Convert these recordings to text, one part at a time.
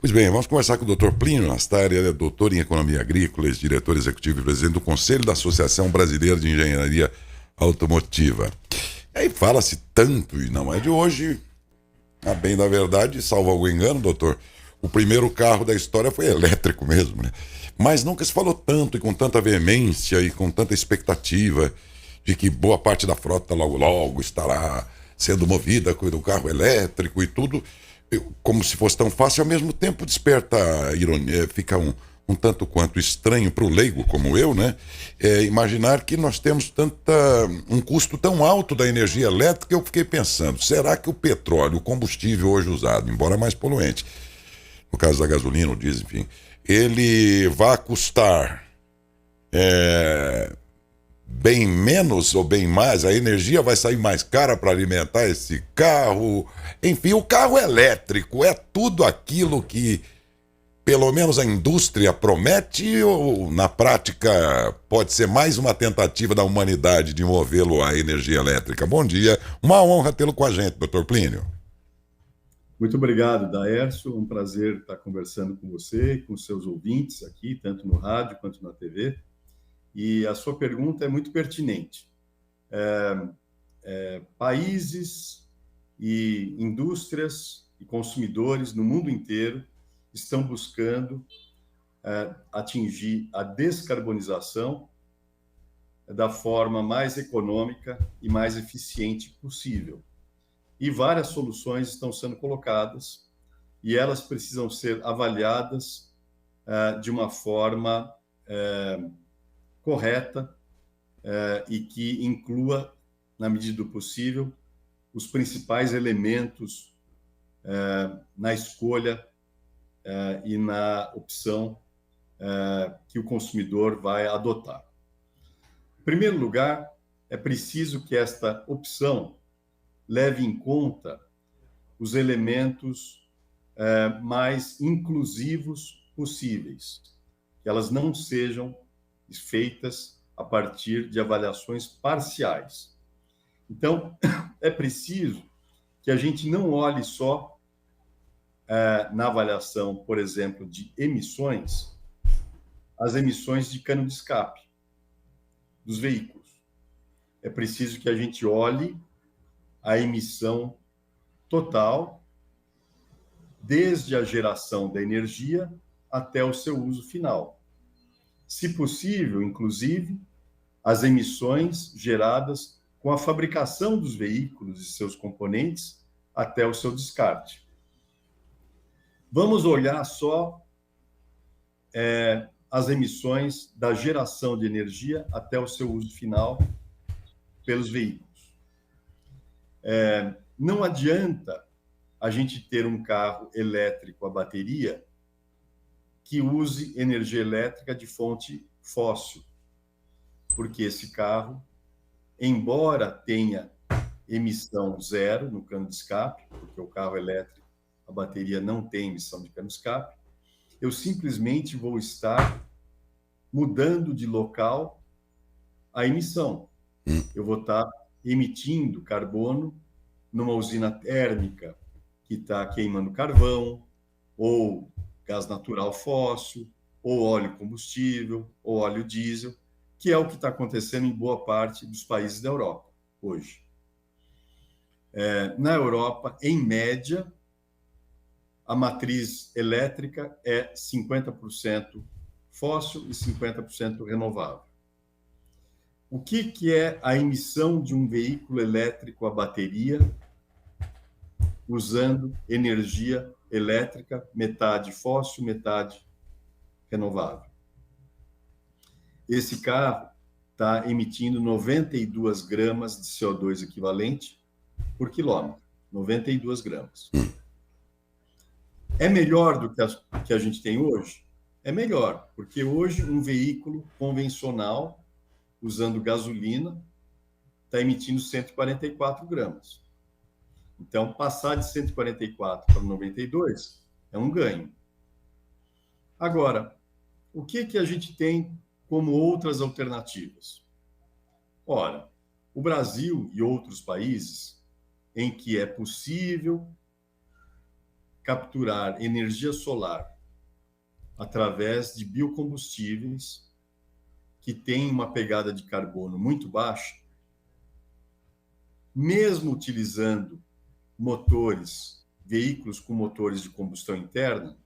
Pois bem, vamos conversar com o Dr. Plínio Nastari, ele é doutor em Economia Agrícola, diretor executivo e presidente do Conselho da Associação Brasileira de Engenharia Automotiva. E aí fala-se tanto, e não é de hoje, a bem da verdade, salvo algum engano, doutor, o primeiro carro da história foi elétrico mesmo, né? Mas nunca se falou tanto e com tanta veemência e com tanta expectativa de que boa parte da frota logo logo estará sendo movida com o carro elétrico e tudo, como se fosse tão fácil, ao mesmo tempo desperta ironia, fica um tanto quanto estranho para o leigo como eu, né? Imaginar que nós temos um custo tão alto da energia elétrica. Eu fiquei pensando, será que o petróleo, o combustível hoje usado, embora mais poluente, no caso da gasolina, o diesel, enfim, ele vai custar bem menos ou bem mais, a energia vai sair mais cara para alimentar esse carro. Enfim, o carro elétrico é tudo aquilo que pelo menos a indústria promete, ou na prática pode ser mais uma tentativa da humanidade de movê-lo à energia elétrica? Bom dia, uma honra tê-lo com a gente, doutor Plínio. Muito obrigado, Daércio. Um prazer estar conversando com você e com seus ouvintes aqui, tanto no rádio quanto na TV. E a sua pergunta é muito pertinente. Países e indústrias e consumidores no mundo inteiro estão buscando atingir a descarbonização da forma mais econômica e mais eficiente possível. E várias soluções estão sendo colocadas e elas precisam ser avaliadas de uma forma correta e que inclua, na medida do possível, os principais elementos na escolha e na opção que o consumidor vai adotar. Em primeiro lugar, é preciso que esta opção leve em conta os elementos mais inclusivos possíveis, que elas não sejam feitas a partir de avaliações parciais. Então, é preciso que a gente não olhe só na avaliação, por exemplo, de emissões, as emissões de cano de escape dos veículos. É preciso que a gente olhe a emissão total, desde a geração da energia até o seu uso final. Se possível, inclusive, as emissões geradas com a fabricação dos veículos e seus componentes até o seu descarte. Vamos olhar só as emissões da geração de energia até o seu uso final pelos veículos. Não adianta a gente ter um carro elétrico a bateria que use energia elétrica de fonte fóssil, porque esse carro, embora tenha emissão zero no cano de escape, porque o carro elétrico, a bateria não tem emissão de cano de escape, eu simplesmente vou estar mudando de local a emissão. Eu vou estar emitindo carbono numa usina térmica que está queimando carvão, ou gás natural fóssil, ou óleo combustível, ou óleo diesel, que é o que está acontecendo em boa parte dos países da Europa hoje. Na Europa, em média, a matriz elétrica é 50% fóssil e 50% renovável. O que é a emissão de um veículo elétrico a bateria usando energia elétrica, metade fóssil, metade renovável? Esse carro está emitindo 92 gramas de CO2 equivalente por quilômetro. 92 gramas. É melhor do que a gente tem hoje? É melhor, porque hoje um veículo convencional, usando gasolina, está emitindo 144 gramas. Então, passar de 144 para 92 é um ganho. Agora, o que a gente tem como outras alternativas? Ora, o Brasil e outros países em que é possível capturar energia solar através de biocombustíveis que têm uma pegada de carbono muito baixa, mesmo utilizando veículos com motores de combustão interna,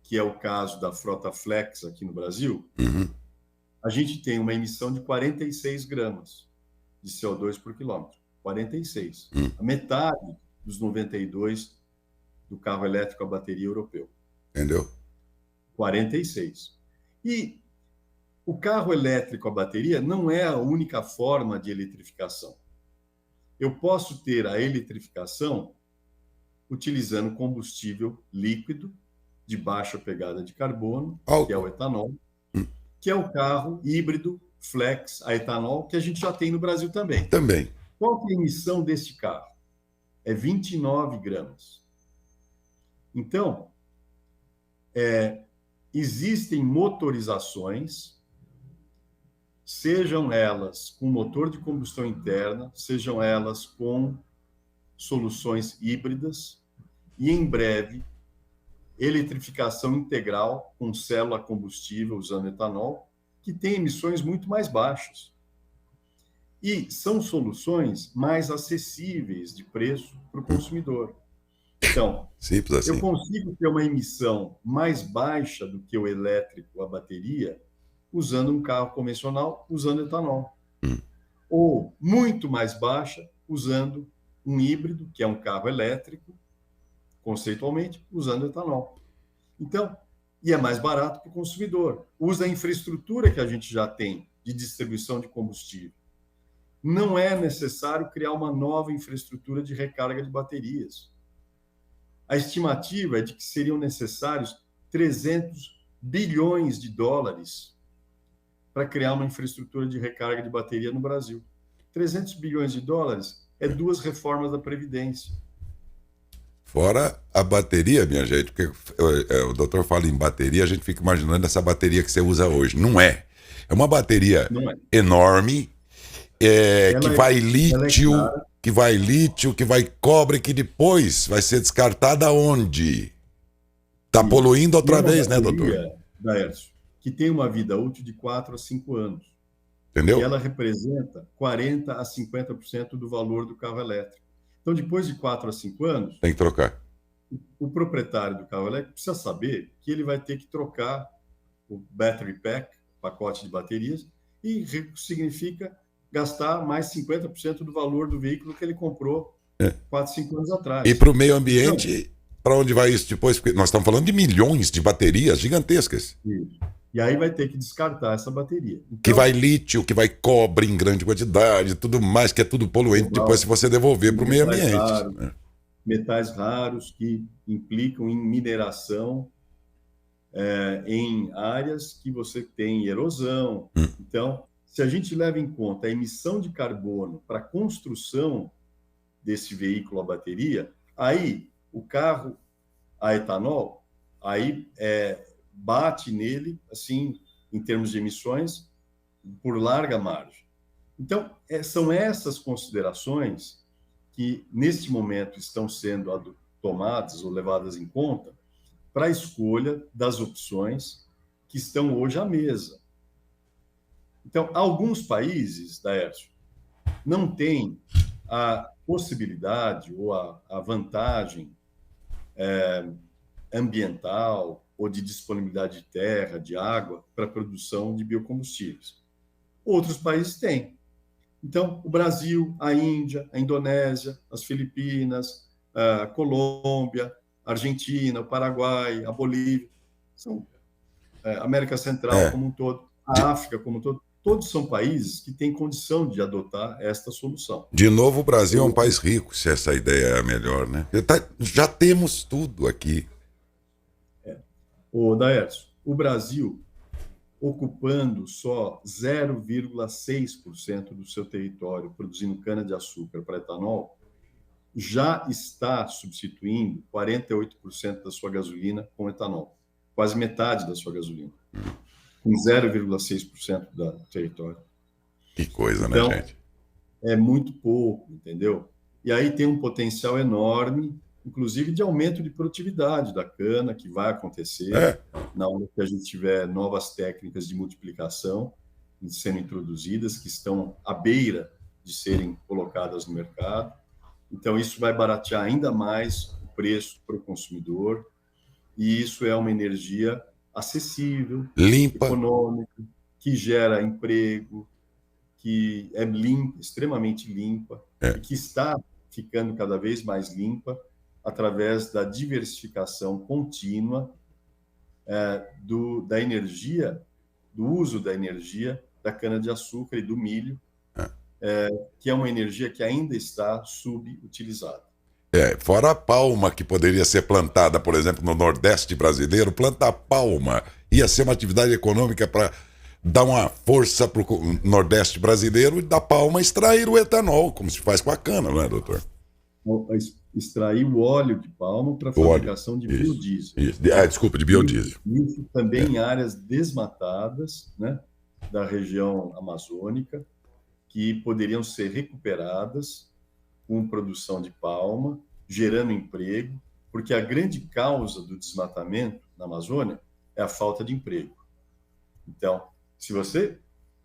que é o caso da frota Flex aqui no Brasil, a gente tem uma emissão de 46 gramas de CO2 por quilômetro. 46. A metade dos 92 do carro elétrico a bateria europeu. Entendeu? 46. E o carro elétrico a bateria não é a única forma de eletrificação. Eu posso ter a eletrificação utilizando combustível líquido de baixa pegada de carbono, que é o etanol, que é o carro híbrido flex a etanol, que a gente já tem no Brasil também. Também. Qual que é a emissão deste carro? É 29 gramas. Então, existem motorizações, sejam elas com motor de combustão interna, sejam elas com soluções híbridas, e em breve, eletrificação integral com célula combustível usando etanol, que tem emissões muito mais baixas. E são soluções mais acessíveis de preço para o consumidor. Então, simples assim. Eu consigo ter uma emissão mais baixa do que o elétrico a bateria usando um carro convencional, usando etanol. Ou muito mais baixa usando um híbrido, que é um carro elétrico, conceitualmente, usando etanol. Então, e é mais barato para o consumidor. Usa a infraestrutura que a gente já tem de distribuição de combustível. Não é necessário criar uma nova infraestrutura de recarga de baterias. A estimativa é de que seriam necessários 300 bilhões de dólares para criar uma infraestrutura de recarga de bateria no Brasil. 300 bilhões de dólares é 2 reformas da Previdência. Fora a bateria, minha gente, porque o doutor fala em bateria, a gente fica imaginando essa bateria que você usa hoje. Não é. É uma bateria enorme, que vai lítio, que vai cobre, que depois vai ser descartada onde? Está poluindo outra vez, né, doutor? Daércio, que tem uma vida útil de 4 a 5 anos. Entendeu? E ela representa 40 a 50% do valor do carro elétrico. Então, depois de 4 a 5 anos... Tem que trocar. O proprietário do carro elétrico precisa saber que ele vai ter que trocar o battery pack, pacote de baterias, e significa gastar mais 50% do valor do veículo que ele comprou 4, 5 anos atrás. E para o meio ambiente, para onde vai isso depois? Porque nós estamos falando de milhões de baterias gigantescas. Isso. E aí vai ter que descartar essa bateria. Então, que vai lítio, que vai cobre em grande quantidade, tudo mais, que é tudo poluente depois se você devolver para o meio ambiente. Raros, metais raros que implicam em mineração em áreas que você tem erosão. Então, se a gente leva em conta a emissão de carbono para a construção desse veículo a bateria, aí o carro a etanol, aí bate nele, assim, em termos de emissões, por larga margem. Então, são essas considerações que, neste momento, estão sendo tomadas ou levadas em conta para a escolha das opções que estão hoje à mesa. Então, alguns países, Daércio, não têm a possibilidade ou a vantagem ambiental ou de disponibilidade de terra, de água, para a produção de biocombustíveis. Outros países têm. Então, o Brasil, a Índia, a Indonésia, as Filipinas, a Colômbia, a Argentina, o Paraguai, a Bolívia, são a América Central como um todo, a África como um todo, todos são países que têm condição de adotar esta solução. De novo, o Brasil é um país rico, se essa ideia é a melhor, né? Já temos tudo aqui. Daércio, o Brasil, ocupando só 0,6% do seu território, produzindo cana-de-açúcar para etanol, já está substituindo 48% da sua gasolina com etanol. Quase metade da sua gasolina. Com 0,6% do território. Que coisa, né, gente? É muito pouco, entendeu? E aí tem um potencial enorme inclusive de aumento de produtividade da cana, que vai acontecer na hora que a gente tiver novas técnicas de multiplicação sendo introduzidas, que estão à beira de serem colocadas no mercado. Então, isso vai baratear ainda mais o preço para o consumidor, e isso é uma energia acessível, limpa, econômica, que gera emprego, que é limpa, extremamente limpa, e que está ficando cada vez mais limpa através da diversificação contínua da energia, do uso da energia da cana-de-açúcar e do milho, que é uma energia que ainda está subutilizada. Fora a palma que poderia ser plantada, por exemplo, no Nordeste brasileiro, plantar palma ia ser uma atividade econômica para dar uma força para o Nordeste brasileiro e da palma extrair o etanol, como se faz com a cana, não é, doutor? Extrair o óleo de palma para a fabricação de biodiesel. Isso. Desculpa, de biodiesel. Isso também em áreas desmatadas, né, da região amazônica, que poderiam ser recuperadas com produção de palma, gerando emprego, porque a grande causa do desmatamento na Amazônia é a falta de emprego. Então, se você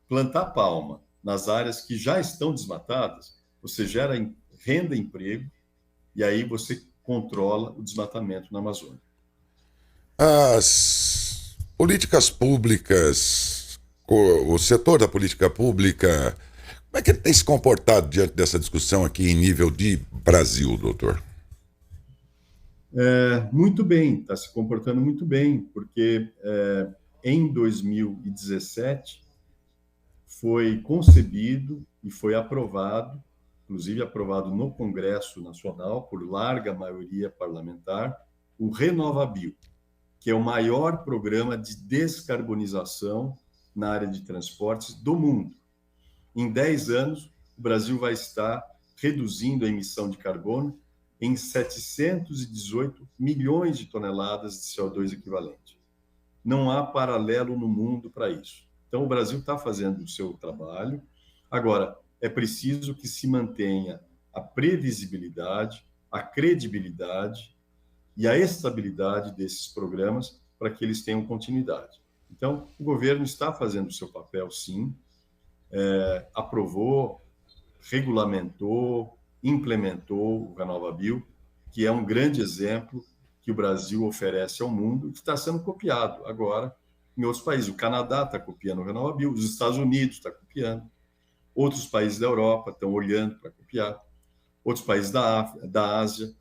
plantar palma nas áreas que já estão desmatadas, você gera renda e emprego, e aí você controla o desmatamento na Amazônia. As políticas públicas, o setor da política pública, como é que ele tem se comportado diante dessa discussão aqui em nível de Brasil, doutor? Muito bem, está se comportando muito bem, porque em 2017 foi concebido e foi aprovado, inclusive aprovado no Congresso Nacional por larga maioria parlamentar, o RenovaBio, que é o maior programa de descarbonização na área de transportes do mundo. Em 10 anos, o Brasil vai estar reduzindo a emissão de carbono em 718 milhões de toneladas de CO2 equivalente. Não há paralelo no mundo para isso. Então, o Brasil está fazendo o seu trabalho. Agora, é preciso que se mantenha a previsibilidade, a credibilidade e a estabilidade desses programas para que eles tenham continuidade. Então, o governo está fazendo o seu papel, sim, aprovou, regulamentou, implementou o RenovaBio, que é um grande exemplo que o Brasil oferece ao mundo e que está sendo copiado agora em outros países. O Canadá está copiando o RenovaBio, os Estados Unidos estão copiando, outros países da Europa estão olhando para copiar, outros países da Ásia.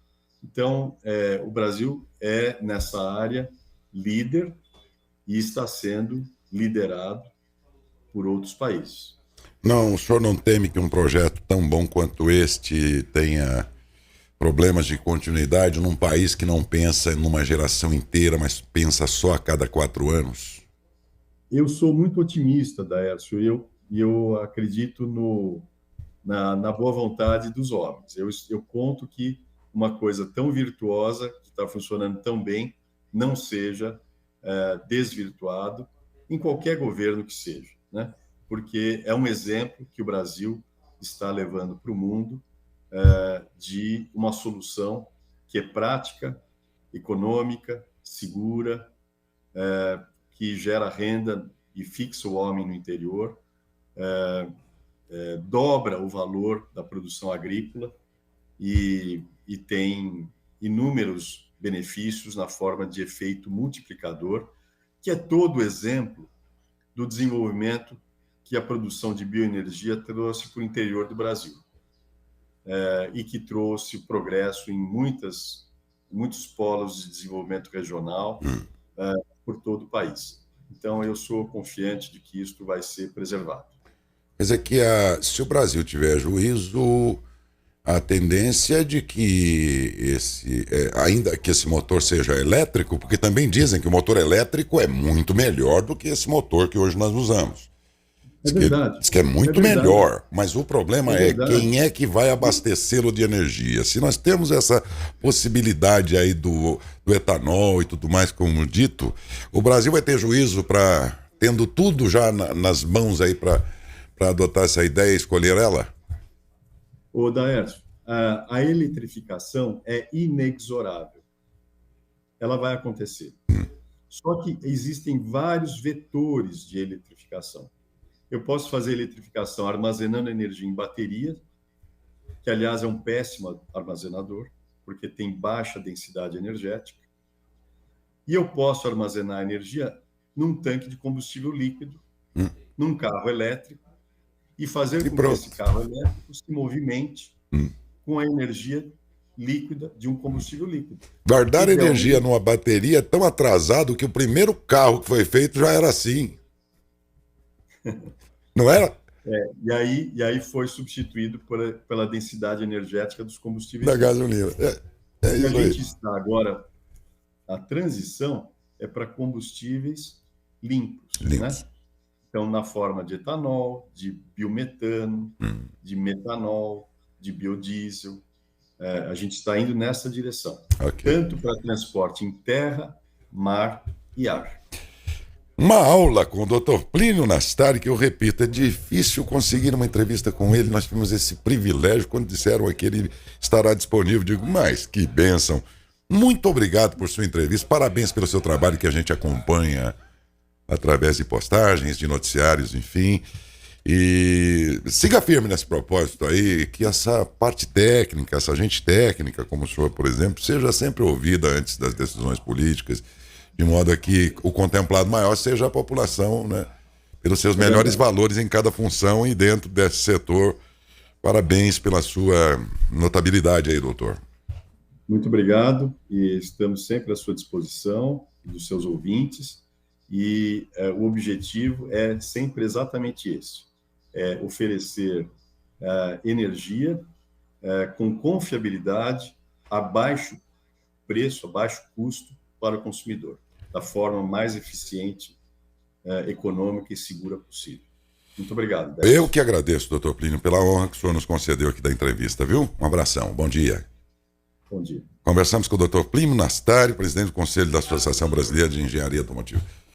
Então, o Brasil é, nessa área, líder e está sendo liderado por outros países. Não, o senhor não teme que um projeto tão bom quanto este tenha problemas de continuidade num país que não pensa numa geração inteira, mas pensa só a cada 4 anos? Eu sou muito otimista, Daércio, e eu acredito na boa vontade dos homens. Eu conto que uma coisa tão virtuosa, que está funcionando tão bem, não seja desvirtuado em qualquer governo que seja, né? Porque é um exemplo que o Brasil está levando para o mundo de uma solução que é prática, econômica, segura, que gera renda e fixa o homem no interior, dobra o valor da produção agrícola e tem inúmeros benefícios na forma de efeito multiplicador, que é todo exemplo do desenvolvimento que a produção de bioenergia trouxe para o interior do Brasil, e que trouxe o progresso em muitos polos de desenvolvimento regional por todo o país. Então, eu sou confiante de que isso vai ser preservado. Mas é que se o Brasil tiver juízo, a tendência é de que ainda que esse motor seja elétrico, porque também dizem que o motor elétrico é muito melhor do que esse motor que hoje nós usamos. É verdade. Diz que é muito melhor, mas o problema é quem é que vai abastecê-lo de energia. Se nós temos essa possibilidade aí do etanol e tudo mais, como dito, o Brasil vai ter juízo tendo tudo já nas mãos aí para adotar essa ideia e escolher ela? Ô, Daércio, a eletrificação é inexorável. Ela vai acontecer. Só que existem vários vetores de eletrificação. Eu posso fazer eletrificação armazenando energia em bateria, que, aliás, é um péssimo armazenador, porque tem baixa densidade energética. E eu posso armazenar energia num tanque de combustível líquido, num carro elétrico, e fazer com que esse carro elétrico se movimente com a energia líquida de um combustível líquido. Guardar energia numa bateria é tão atrasado que o primeiro carro que foi feito já era assim. Não era? E aí foi substituído pela densidade energética dos combustíveis da gasolina. E a gente está agora, a transição é para combustíveis limpos, né? Então, na forma de etanol, de biometano, de metanol, de biodiesel, a gente está indo nessa direção. Tanto para transporte em terra, mar e ar. Uma aula com o Dr. Plínio Nastari, que eu repito, é difícil conseguir uma entrevista com ele. Nós tivemos esse privilégio quando disseram que ele estará disponível. Digo, mas que bênção. Muito obrigado por sua entrevista. Parabéns pelo seu trabalho que a gente acompanha através de postagens, de noticiários, enfim. E siga firme nesse propósito aí, que essa parte técnica, essa gente técnica, como o senhor, por exemplo, seja sempre ouvida antes das decisões políticas, de modo a que o contemplado maior seja a população, né? Pelos seus melhores valores em cada função e dentro desse setor. Parabéns pela sua notabilidade aí, doutor. Muito obrigado, e estamos sempre à sua disposição, dos seus ouvintes, e o objetivo é sempre exatamente esse, oferecer energia com confiabilidade, a baixo preço, a baixo custo para o consumidor, da forma mais eficiente, econômica e segura possível. Muito obrigado, Décio. Eu que agradeço, doutor Plínio, pela honra que o senhor nos concedeu aqui da entrevista, viu? Um abração, bom dia. Bom dia. Conversamos com o doutor Plínio Nastari, presidente do Conselho da Associação Brasileira de Engenharia Automotiva.